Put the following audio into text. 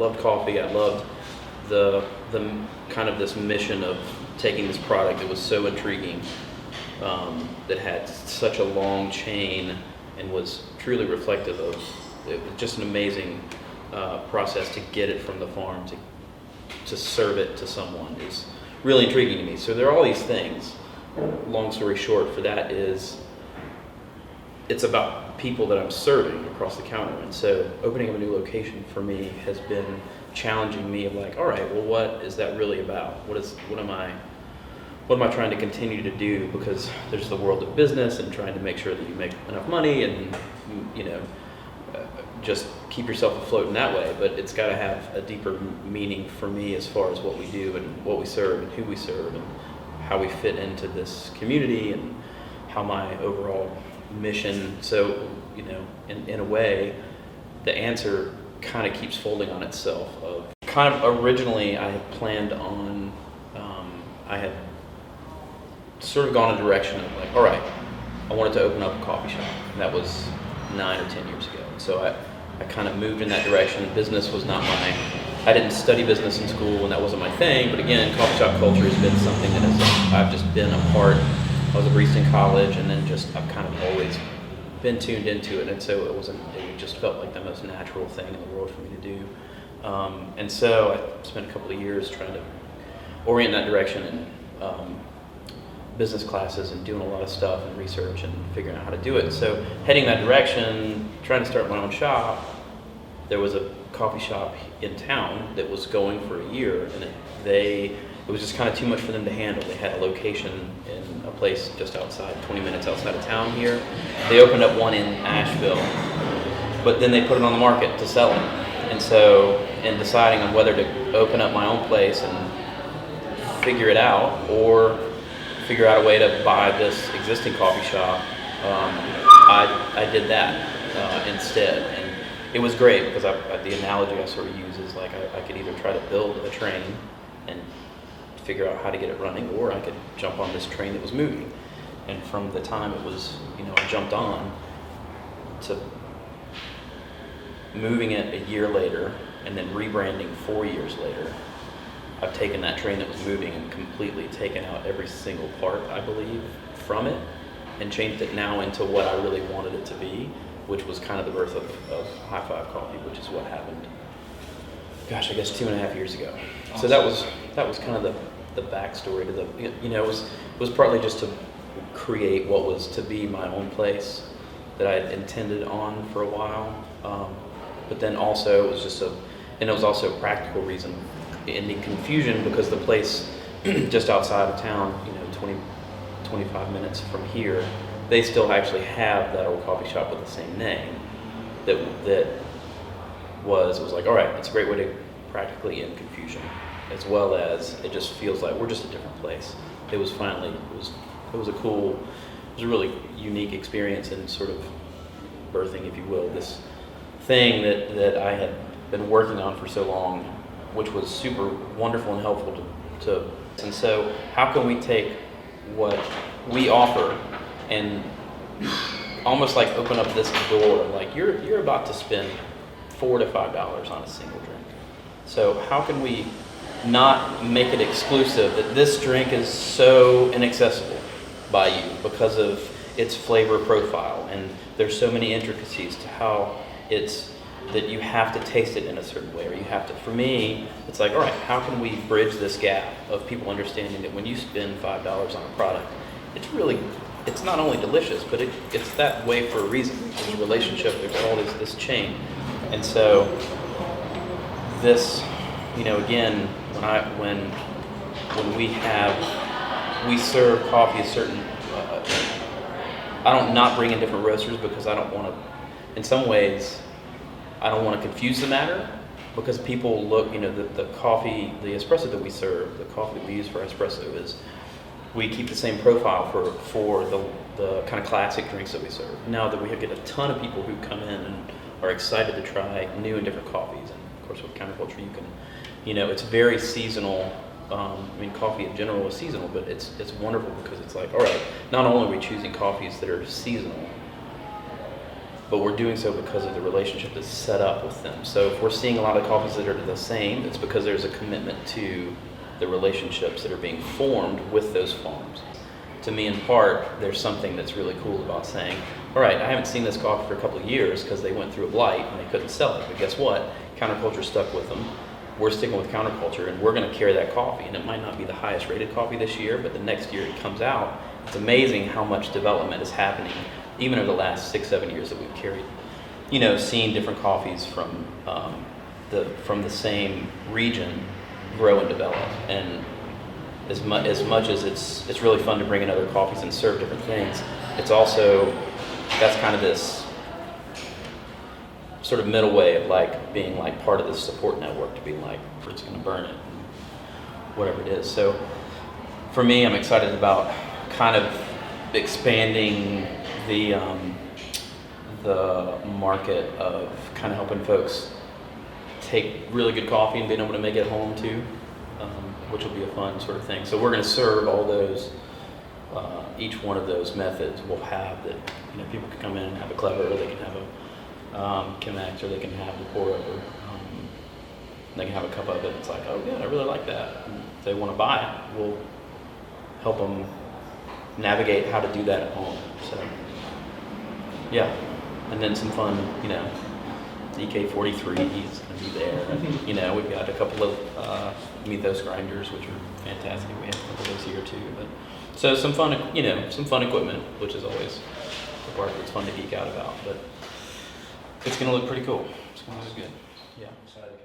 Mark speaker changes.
Speaker 1: loved coffee. I loved the kind of this mission of taking this product that was so intriguing, that had such a long chain and was truly reflective of, it was just an amazing process to get it from the farm to serve it to someone is really intriguing to me. So there are all these things. Long story short for that is, it's about people that I'm serving across the counter. And so opening up a new location for me has been challenging me of like, all right, well, what is that really about? What am I trying to continue to do? Because there's the world of business and trying to make sure that you make enough money and, just keep yourself afloat in that way. But it's got to have a deeper meaning for me as far as what we do and what we serve and who we serve and how we fit into this community and how my overall mission. So, in a way, the answer kind of keeps folding on itself. Of kind of originally, I had planned on, I had sort of gone a direction of like, all right, I wanted to open up a coffee shop. And that was 9 or 10 years ago. So I kind of moved in that direction. Business was not I didn't study business in school and that wasn't my thing. But again, coffee shop culture has been something that I've just been a part. I was a barista in college, and then I've kind of always been tuned into it, and so it just felt like the most natural thing in the world for me to do. And so I spent a couple of years trying to orient that direction in business classes and doing a lot of stuff and research and figuring out how to do it. So heading that direction, trying to start my own shop, there was a coffee shop in town that was going for a year, and it was just kind of too much for them to handle. They had a location in a place just outside, 20 minutes outside of town here. They opened up one in Asheville, but then they put it on the market to sell it. And so, in deciding on whether to open up my own place and figure it out, or figure out a way to buy this existing coffee shop, I did that instead. And it was great because the analogy I sort of use is like I could either try to build a train and figure out how to get it running, or I could jump on this train that was moving. And from the time it was, I jumped on to moving it a year later and then rebranding 4 years later, I've taken that train that was moving and completely taken out every single part, I believe, from it and changed it now into what I really wanted it to be, which was kind of the birth of High Five Coffee, which is what happened, gosh, I guess 2.5 years ago. Awesome. So that was kind of the backstory to it was partly just to create what was to be my own place that I had intended on for a while, but then also it was also a practical reason in the confusion, because the place just outside of town, 25 minutes from here, they still actually have that old coffee shop with the same name. It was like, all right, it's a great way to practically end confusion, as well as it just feels like we're just a different place. It was a really unique experience in sort of birthing, if you will, this thing that I had been working on for so long, which was super wonderful and helpful to. And so how can we take what we offer and almost like open up this door, like you're about to spend $4 to $5 on a single drink. So how can we not make it exclusive, that this drink is so inaccessible by you because of its flavor profile, and there's so many intricacies to how it's that you have to taste it in a certain way, or you have to. For me, it's like, all right, how can we bridge this gap of people understanding that when you spend $5 on a product, it's not only delicious, but it's that way for a reason. There's a relationship, there's all this chain. And so this, again, when we serve coffee a certain, I don't not bring in different roasters because I don't want to, in some ways, I don't want to confuse the matter, because people look, the coffee, the espresso that we serve, the coffee that we use for espresso is, we keep the same profile for the kind of classic drinks that we serve. Now that we get a ton of people who come in and are excited to try new and different coffees, and of course with counterculture you can, it's very seasonal. Coffee in general is seasonal, but it's wonderful because it's like, all right, not only are we choosing coffees that are seasonal, but we're doing so because of the relationship that's set up with them. So if we're seeing a lot of coffees that are the same, it's because there's a commitment to the relationships that are being formed with those farms. To me, in part, there's something that's really cool about saying, all right, I haven't seen this coffee for a couple of years because they went through a blight and they couldn't sell it. But guess what? Counterculture stuck with them. We're sticking with counterculture, and we're going to carry that coffee. And it might not be the highest rated coffee this year, but the next year it comes out. It's amazing how much development is happening, even over the last 6-7 years that we've carried. Seeing different coffees from the same region grow and develop. And as much as it's really fun to bring in other coffees and serve different things, it's also, that's kind of this sort of middle way of like being like part of this support network, to be like, Fruit's gonna burn it, whatever it is. So for me, I'm excited about kind of expanding the market of kind of helping folks take really good coffee and being able to make it home too, which will be a fun sort of thing. So we're going to serve all those, each one of those methods will have that, people can come in and have a clever, or they can have a Chemex, or they can have the pour over. They can have a cup of it. It's like, oh yeah, I really like that. And if they want to buy it, we'll help them navigate how to do that at home. So yeah, and then some fun, EK43 is going to be there. And, we've got a couple of Mythos grinders, which are fantastic. We have a couple of those here too. But so some fun equipment, which is always the part that's fun to geek out about. But it's going to look pretty cool. It's going to look good. Yeah, I'm excited.